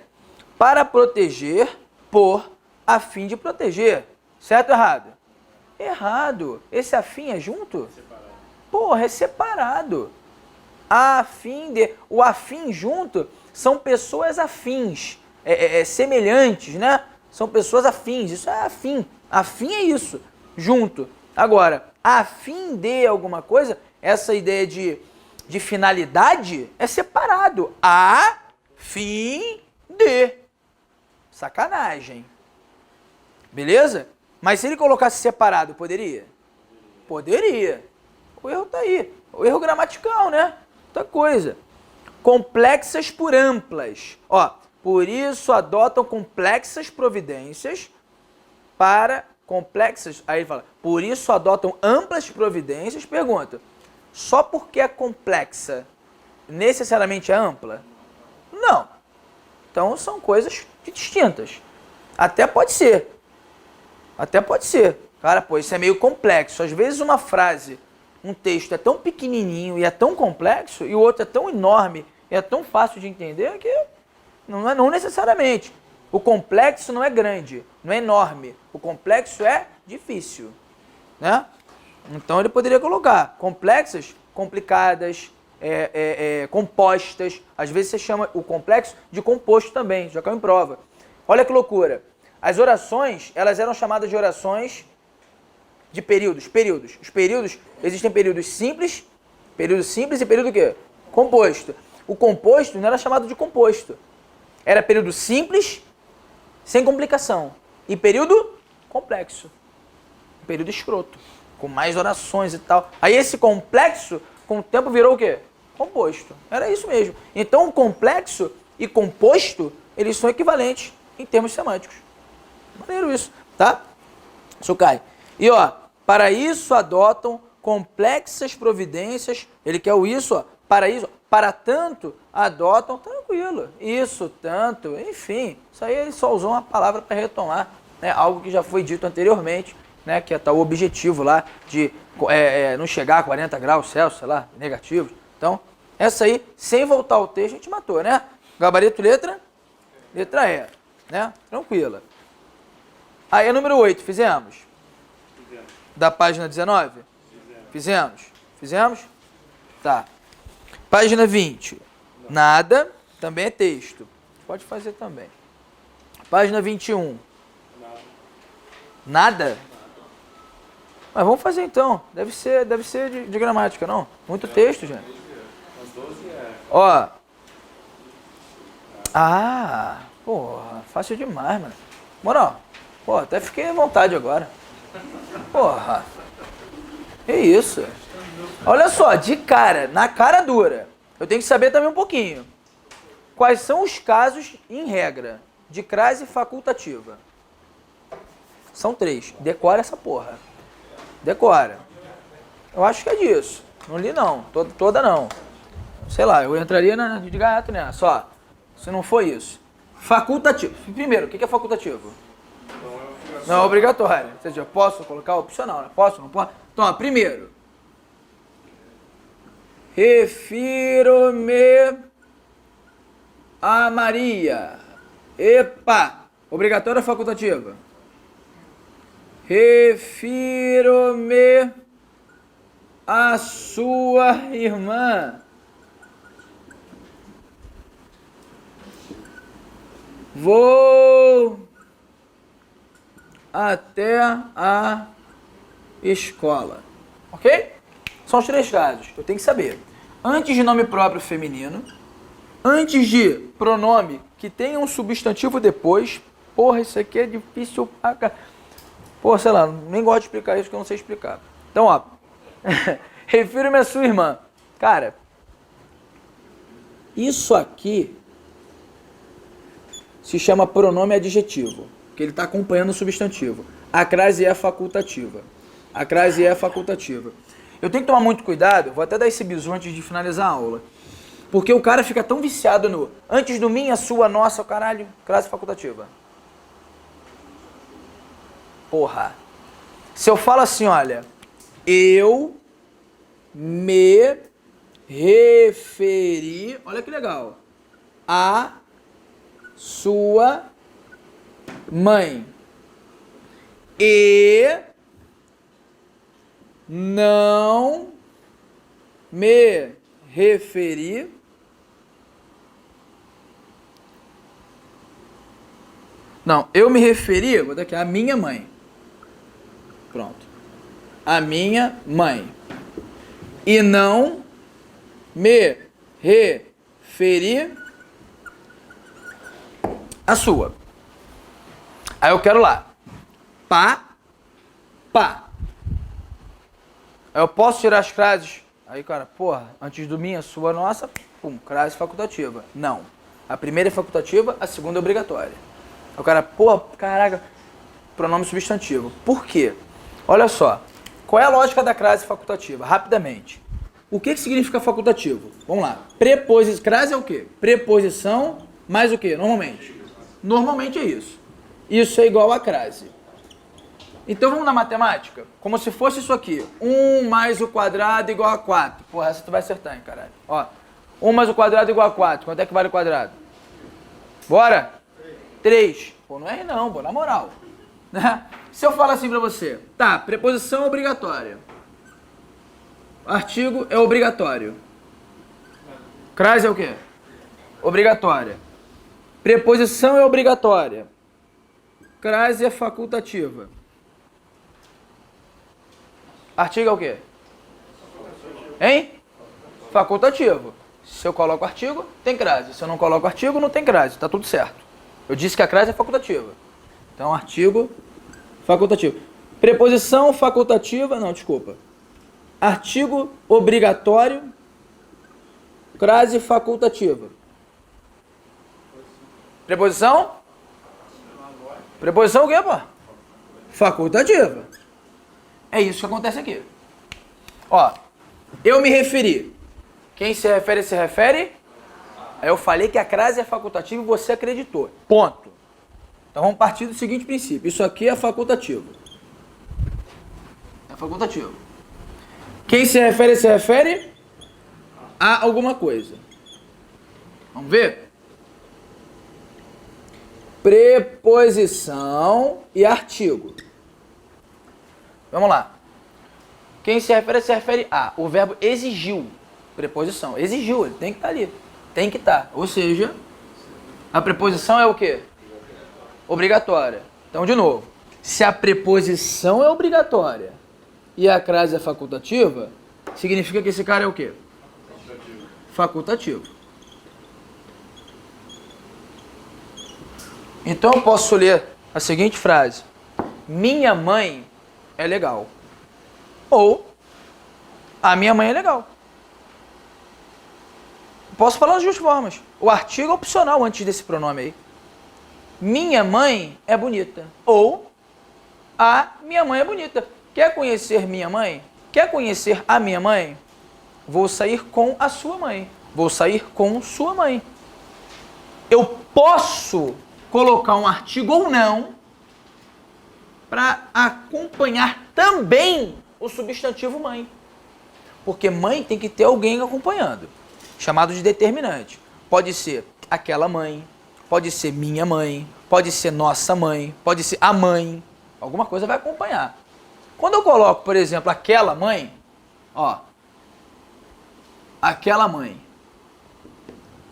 para proteger, por, a fim de proteger. Certo ou errado? Errado. Esse a fim é junto? Separado. Porra, é separado. A fim de. O afim junto são pessoas afins, semelhantes, né? São pessoas afins, isso é afim. Afim é isso, junto. Agora, a fim de alguma coisa, essa ideia de finalidade é separado. A fim de. Sacanagem. Beleza? Mas se ele colocasse separado, poderia? Poderia. O erro tá aí. O erro gramatical, né? Outra coisa. Complexas por amplas. Ó, por isso adotam complexas providências para complexas. Aí ele fala, por isso adotam amplas providências. Pergunta, só porque é complexa, necessariamente é ampla? Não. Então são coisas distintas. Até pode ser. Até pode ser. Cara, pô, isso é meio complexo. Às vezes uma frase, um texto é tão pequenininho e é tão complexo, e o outro é tão enorme e é tão fácil de entender que não necessariamente. O complexo não é grande, não é enorme. O complexo é difícil, né? Então ele poderia colocar complexas, complicadas, compostas. Às vezes você chama o complexo de composto também, já caiu em prova. Olha que loucura. As orações, elas eram chamadas de orações de períodos. Os períodos, existem períodos simples e período o quê? Composto. O composto não era chamado de composto. Era período simples, sem complicação. E período complexo. Período escroto. Com mais orações e tal. Aí esse complexo, com o tempo, virou o quê? Composto. Era isso mesmo. Então, complexo e composto, eles são equivalentes em termos semânticos. Maneiro isso, tá? Isso cai. E ó, para isso adotam complexas providências. Ele quer o isso, ó. Para isso, para tanto, adotam, tranquilo. Isso, tanto, enfim. Isso aí ele só usou uma palavra para retomar, né? Algo que já foi dito anteriormente, né? Que é tal o objetivo lá de não chegar a 40 graus Celsius, sei lá, negativos. Então, essa aí, sem voltar ao texto, a gente matou, né? Gabarito, letra E, né? Tranquila. Aí, número 8, fizemos? Da página 19? Fizemos? Tá. Página 20. Nada, também é texto. Pode fazer também. Página 21. Nada? Mas vamos fazer então. Deve ser de gramática, não? Muito texto, gente. Ó. Ah, porra, fácil demais, mano. Moral, pô, até fiquei à vontade agora. Porra. Que isso? Olha só, de cara, na cara dura, eu tenho que saber também um pouquinho. Quais são os casos, em regra, de crase facultativa? São 3. Decora essa porra. Decora. Eu acho que é disso. Não li não, toda não. Sei lá, eu entraria de gaiato nessa, só. Se não for isso. Facultativo. Primeiro, o que é facultativo? Não é obrigatório. Ou seja, eu posso colocar opcional, né? Posso, não posso? Então, ó, primeiro. Refiro-me a Maria. Epa! Obrigatória ou facultativa? Refiro-me a sua irmã. Vou até a escola. Ok? São os 3 casos. Eu tenho que saber. Antes de nome próprio feminino. Antes de pronome que tenha um substantivo depois. Porra, isso aqui é difícil pra cá. Porra, sei lá, nem gosto de explicar isso que eu não sei explicar. Então, ó. Refiro-me a sua irmã. Cara, isso aqui se chama pronome adjetivo, que ele está acompanhando o substantivo. A crase é facultativa. Eu tenho que tomar muito cuidado, vou até dar esse bisu antes de finalizar a aula, porque o cara fica tão viciado no antes do minha, sua, nossa, caralho, crase facultativa. Porra. Se eu falo assim, olha, eu me referi, olha que legal, a sua mãe e não me referi Não, eu me referi, vou dar aqui, a minha mãe. Pronto. A minha mãe. E não me referi a sua. Aí eu quero lá. Pá. Aí eu posso tirar as frases. Aí, cara, porra, antes do minha, sua, nossa, pum, crase facultativa. Não. A primeira é facultativa, a segunda é obrigatória. Aí o cara, porra, caraca, pronome substantivo. Por quê? Olha só. Qual é a lógica da crase facultativa? Rapidamente. O que significa facultativo? Vamos lá. Preposição. Crase é o quê? Preposição mais o quê? Normalmente. Normalmente é isso. Isso é igual a crase. Então vamos na matemática? Como se fosse isso aqui. 1 mais o quadrado igual a 4. Porra, essa tu vai acertar, hein, caralho. Ó. 1 mais o quadrado igual a 4. Quanto é que vale o quadrado? Bora? 3. Pô, não é não, pô, na moral. Se eu falar assim pra você, tá, preposição é obrigatória. Artigo é obrigatório. Crase é o quê? Obrigatória. Preposição é obrigatória. Crase é facultativa. Artigo é o quê? Hein? Facultativo. Se eu coloco artigo, tem crase. Se eu não coloco artigo, não tem crase. Tá tudo certo. Eu disse que a crase é facultativa. Então, artigo facultativo. Preposição facultativa, não, desculpa. Artigo obrigatório, crase facultativa. Preposição? Preposição o quê, pô? Facultativa. É isso que acontece aqui. Ó, eu me referi. Quem se refere, se refere. Aí eu falei que a crase é facultativa e você acreditou. Ponto. Então vamos partir do seguinte princípio. Isso aqui é facultativo. É facultativo. Quem se refere a alguma coisa. Vamos ver? Preposição e artigo. Vamos lá. Quem se refere a. O verbo exigiu. Preposição. Exigiu, ele tem que estar ali. Tem que estar. Ou seja, a preposição é o quê? Obrigatória. Então, de novo. Se a preposição é obrigatória e a crase é facultativa, significa que esse cara é o quê? Facultativo. Então eu posso ler a seguinte frase. Minha mãe é legal. Ou a minha mãe é legal. Posso falar das duas formas. O artigo é opcional antes desse pronome aí. Minha mãe é bonita. Ou a minha mãe é bonita. Quer conhecer minha mãe? Quer conhecer a minha mãe? Vou sair com a sua mãe. Vou sair com sua mãe. Eu posso colocar um artigo ou não para acompanhar também o substantivo mãe. Porque mãe tem que ter alguém acompanhando. Chamado de determinante. Pode ser aquela mãe, pode ser minha mãe, pode ser nossa mãe, pode ser a mãe. Alguma coisa vai acompanhar. Quando eu coloco, por exemplo, aquela mãe, ó, aquela mãe.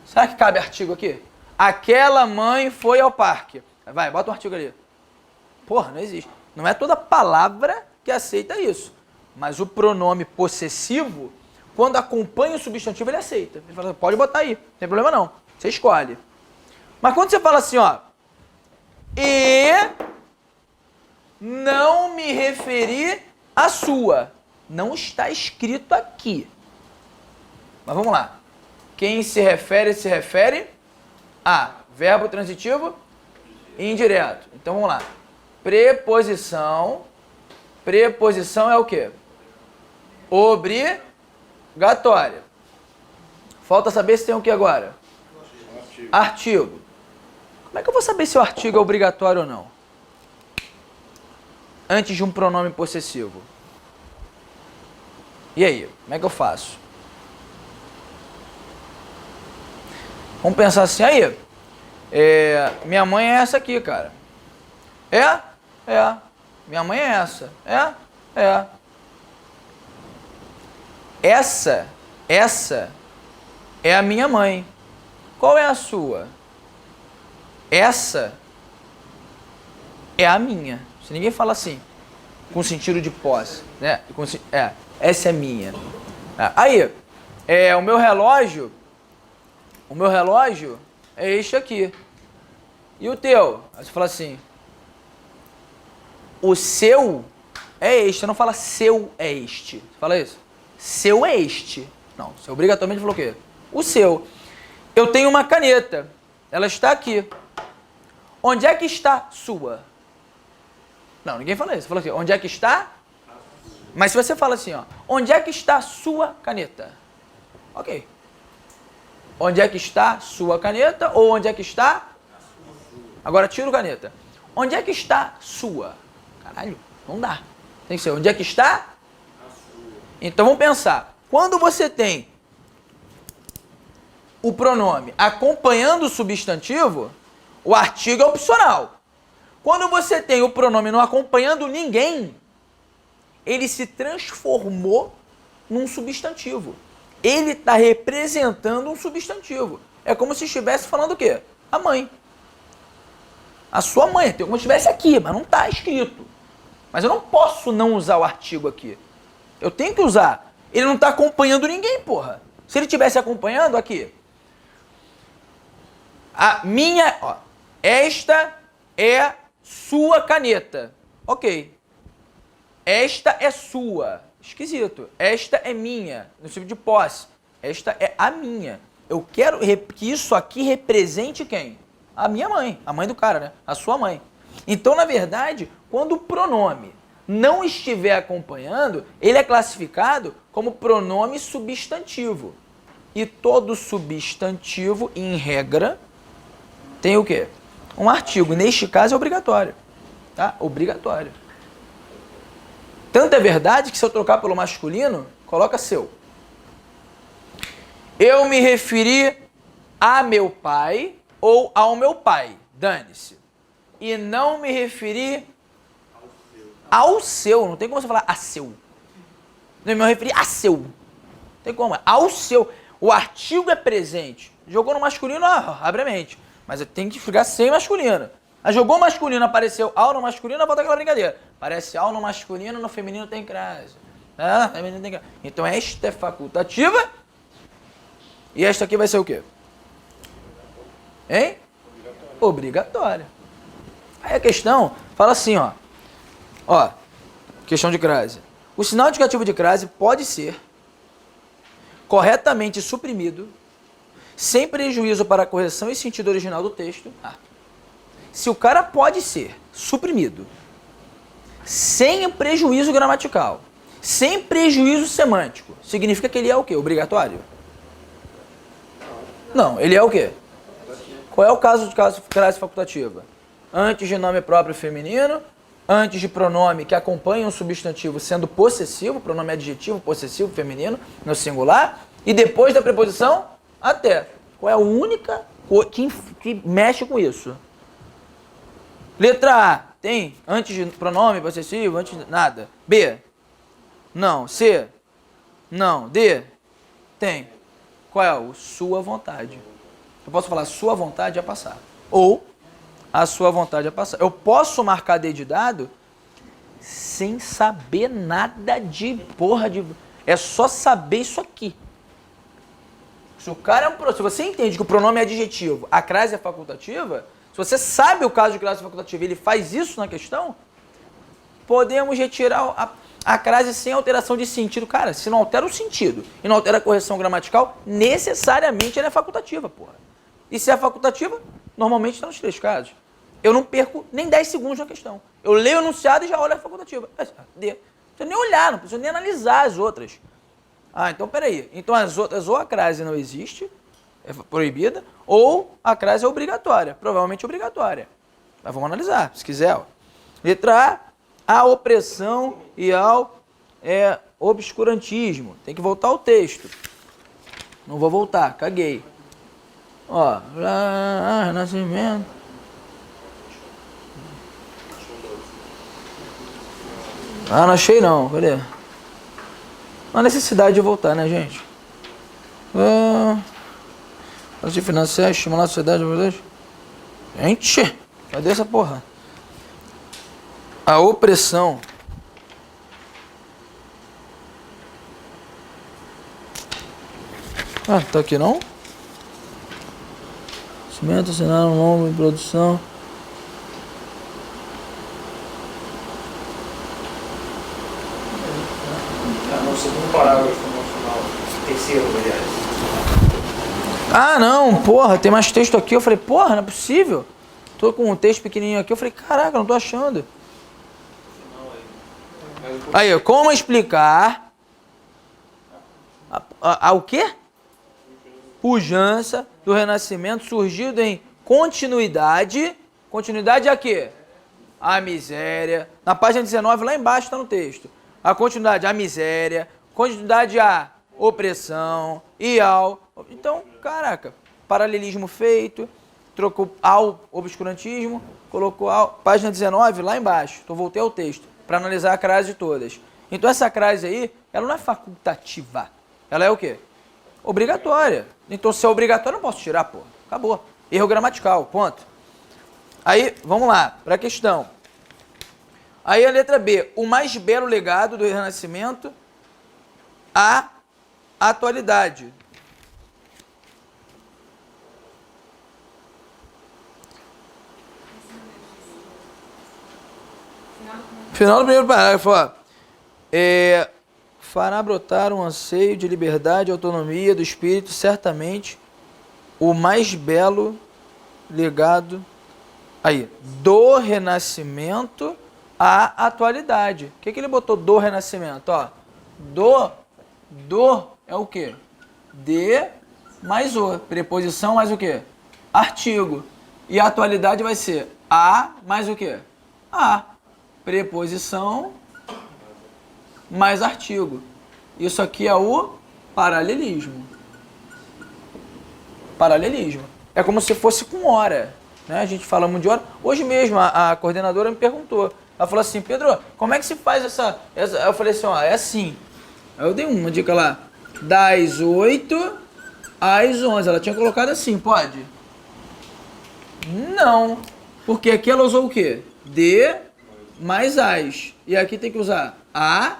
Será que cabe artigo aqui? Aquela mãe foi ao parque. Vai, bota um artigo ali. Porra, não existe. Não é toda palavra que aceita isso. Mas o pronome possessivo, quando acompanha o substantivo, ele aceita. Ele fala, pode botar aí, não tem problema não. Você escolhe. Mas quando você fala assim, ó, e não me referi à sua. Não está escrito aqui. Mas vamos lá. Quem se refere a verbo transitivo e indireto. Então vamos lá. Preposição. Preposição é o quê? Obrigatória. Falta saber se tem o que agora? Artigo. Como é que eu vou saber se o artigo é obrigatório ou não? Antes de um pronome possessivo. E aí? Como é que eu faço? Vamos pensar assim, aí. Minha mãe é essa aqui, cara. É? É. Minha mãe é essa. É? É. Essa é a minha mãe. Qual é a sua? Essa é a minha. Se ninguém fala assim, com sentido de posse, né? Essa é minha. Aí, o meu relógio é este aqui. E o teu? Aí você fala assim, o seu é este. Você não fala seu é este. Você fala isso? Seu é este. Não, você obrigatoriamente falou o quê? O seu. Eu tenho uma caneta. Ela está aqui. Onde é que está sua? Não, ninguém fala isso. Você falou assim, onde é que está? Mas se você fala assim, ó, onde é que está sua caneta? Ok. Onde é que está sua caneta ou onde é que está? Agora tira o caneta. Onde é que está sua? Caralho, não dá. Tem que ser, onde é que está? Então vamos pensar. Quando você tem o pronome acompanhando o substantivo, o artigo é opcional. Quando você tem o pronome não acompanhando ninguém, ele se transformou num substantivo. Ele está representando um substantivo. É como se estivesse falando o quê? A mãe. A sua mãe, como se estivesse aqui, mas não está escrito. Mas eu não posso não usar o artigo aqui. Eu tenho que usar. Ele não está acompanhando ninguém, porra. Se ele estivesse acompanhando, aqui. A minha, ó, esta é sua caneta. Ok. Esta é sua. Esquisito. Esta é minha. No sentido de posse. Esta é a minha. Eu quero que isso aqui represente quem? A minha mãe. A mãe do cara, né? A sua mãe. Então, na verdade, quando o pronome não estiver acompanhando, ele é classificado como pronome substantivo. E todo substantivo, em regra, tem o quê? Um artigo. Neste caso é obrigatório. Tá? Obrigatório. Tanto é verdade que se eu trocar pelo masculino, coloca seu. Eu me referi a meu pai ou ao meu pai. Dane-se. E não me referi ao seu. Não tem como você falar a seu. Não me referi a seu. Não tem como. Ao seu. O artigo é presente. Jogou no masculino, abre a mente. Mas tem que ficar sem masculino. Jogou masculino, apareceu ao no masculino, volta aquela brincadeira. Aparece ao no masculino, no feminino tem crase. Feminino tem crase. Então esta é facultativa. E esta aqui vai ser o quê? Hein? Obrigatória. Aí a questão fala assim, ó. Ó, questão de crase. O sinal indicativo de crase pode ser corretamente suprimido, sem prejuízo para a correção e sentido original do texto. Se o cara pode ser suprimido, sem prejuízo gramatical, sem prejuízo semântico, significa que ele é o quê? Obrigatório? Não, ele é o quê? Qual é o caso de crase facultativa? Antes de nome próprio feminino, antes de pronome que acompanha um substantivo sendo possessivo, pronome adjetivo, possessivo, feminino, no singular, e depois da preposição, até. Qual é a única coisa que mexe com isso? Letra A, tem antes de pronome possessivo, antes de nada. B, não. C, não. D, tem. Qual é o sua vontade? Eu posso falar sua vontade é passar. Ou a sua vontade é passar. Eu posso marcar D de dado sem saber nada de porra de... É só saber isso aqui. Se o cara é se você entende que o pronome é adjetivo, a crase é facultativa, se você sabe o caso de crase facultativa e ele faz isso na questão, podemos retirar a crase sem alteração de sentido. Cara, se não altera o sentido e não altera a correção gramatical, necessariamente ela é facultativa, porra. E se é facultativa, normalmente está nos 3 casos. Eu não perco nem 10 segundos na questão. Eu leio o enunciado e já olho a facultativa. D. Não precisa nem olhar, não precisa nem analisar as outras. Então peraí. Então as outras, ou a crase não existe, é proibida, ou a crase é obrigatória. Provavelmente obrigatória. Mas vamos analisar, se quiser. Ó. Letra A, a opressão e ao obscurantismo. Tem que voltar ao texto. Não vou voltar, caguei. Ó, Renascimento. Não achei não, cadê? Não há necessidade de voltar, né, gente? Para financiar, estimular a sociedade. Gente, cadê essa porra? A opressão. Ah, tá aqui não? Cimento, cenário, longo, em produção. No segundo parágrafo no final. Terceiro, aliás. Ah, não, porra, tem mais texto aqui. Eu falei, porra, não é possível. Tô com um texto pequenininho aqui. Eu falei, caraca, não tô achando. Aí, como explicar o quê? Pujança do Renascimento surgido em continuidade. Continuidade a quê? A miséria. Na página 19, lá embaixo está no texto. A continuidade à miséria, continuidade à opressão e ao... Então, caraca, paralelismo feito, trocou ao obscurantismo, colocou ao... Página 19, lá embaixo. Então, voltei ao texto para analisar a crase de todas. Então, essa crase aí, ela não é facultativa. Ela é o quê? Obrigatória. Então, se é obrigatório, eu não posso tirar, pô. Acabou. Erro gramatical, ponto. Aí, vamos lá, para a questão. Aí a letra B, o mais belo legado do Renascimento à atualidade. Final do primeiro parágrafo, ó. Fará brotar um anseio de liberdade e autonomia do espírito, certamente o mais belo legado aí, do Renascimento à atualidade. O que ele botou do Renascimento? Ó, do é o quê? De mais o. Preposição mais o quê? Artigo. E a atualidade vai ser a mais o quê? A. Preposição mais artigo. Isso aqui é o paralelismo. Paralelismo. É como se fosse com hora. Né? A gente fala muito de hora. Hoje mesmo a coordenadora me perguntou. Ela falou assim, Pedro, como é que se faz essa... Eu falei assim, ó, é assim. Aí eu dei uma dica lá. Das 8 às 11. Ela tinha colocado assim, pode? Não. Porque aqui ela usou o quê? De mais as. E aqui tem que usar a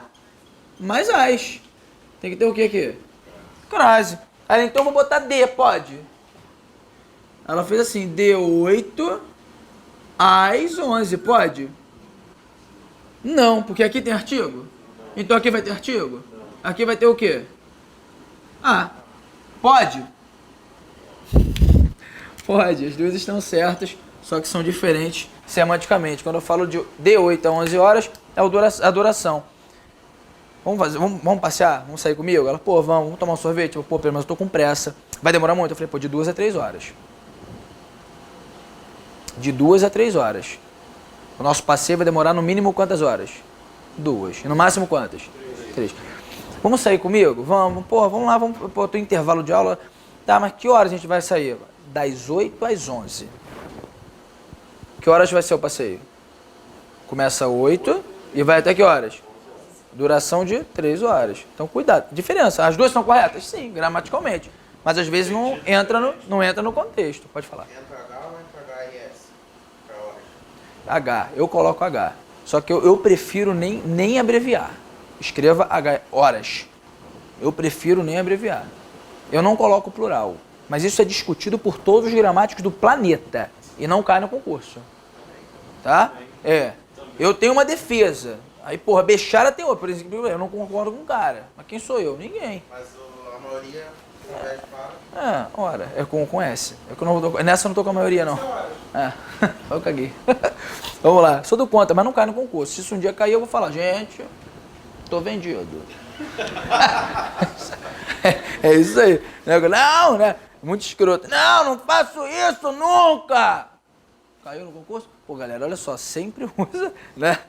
mais as. Tem que ter o quê aqui? Crase. Aí então eu vou botar D, pode? Ela fez assim, de 8 às 11, pode? Não, porque aqui tem artigo. Então aqui vai ter artigo? Aqui vai ter o quê? Ah, pode? Pode, as duas estão certas, só que são diferentes semanticamente. Quando eu falo de 8 a 11 horas, é a duração. Vamos passear? Vamos sair comigo? Ela, pô, vamos tomar um sorvete? Eu, pô, pelo menos eu tô com pressa. Vai demorar muito? Eu falei, pô, de 2 a 3 horas. De 2 a 3 horas. O nosso passeio vai demorar no mínimo quantas horas? 2. E no máximo quantas? 3. Vamos sair comigo? Vamos. Pô, vamos lá, vamos. Pô, tô em intervalo de aula. Tá, mas que horas a gente vai sair? Das 8 às 11. Que horas vai ser o passeio? Começa 8 e vai até que horas? Duração de 3 horas. Então, cuidado. Diferença. As duas são corretas? Sim, gramaticalmente. Mas às vezes não entra no contexto. Pode falar. Entra H ou entra HIS? Para horas. H. Eu coloco H. Só que eu prefiro nem abreviar. Escreva H. Horas. Eu prefiro nem abreviar. Eu não coloco plural. Mas isso é discutido por todos os gramáticos do planeta. E não cai no concurso. Tá? É. Eu tenho uma defesa. Aí, porra, Bechara tem outra. Por exemplo, eu não concordo com o cara. Mas quem sou eu? Ninguém. Mas a maioria, ao invés de para... Ora. É com S. É que eu não tô, nessa eu não tô com a maioria, não. Eu caguei. Vamos lá. Sou do contra, mas não cai no concurso. Se isso um dia cair, eu vou falar, gente, tô vendido. É isso aí. Não, né? Muito escroto. Não faço isso nunca. Caiu no concurso? Pô, galera, olha só, sempre usa, né?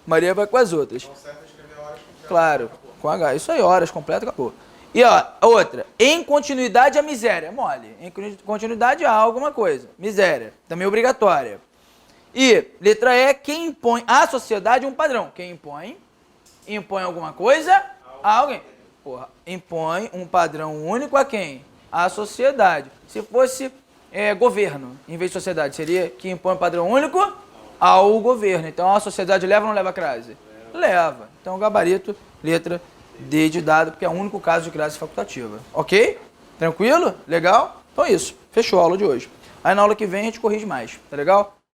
Maria vai com as outras. Então, certo é escrever horas completas. Claro, com H. Isso aí, horas completas, acabou. E ó, outra. Em continuidade à miséria. Mole. Em continuidade a alguma coisa. Miséria. Também obrigatória. E, letra E, quem impõe à sociedade um padrão. Quem impõe? Impõe alguma coisa a alguém. Porra, impõe um padrão único a quem? à sociedade. Se fosse governo, em vez de sociedade, seria que impõe padrão único ao governo. Então a sociedade leva ou não leva a crase? Leva. Então gabarito, letra D de dado, porque é o único caso de crase facultativa. Ok? Tranquilo? Legal? Então é isso. Fechou a aula de hoje. Aí na aula que vem a gente corrige mais. Tá legal?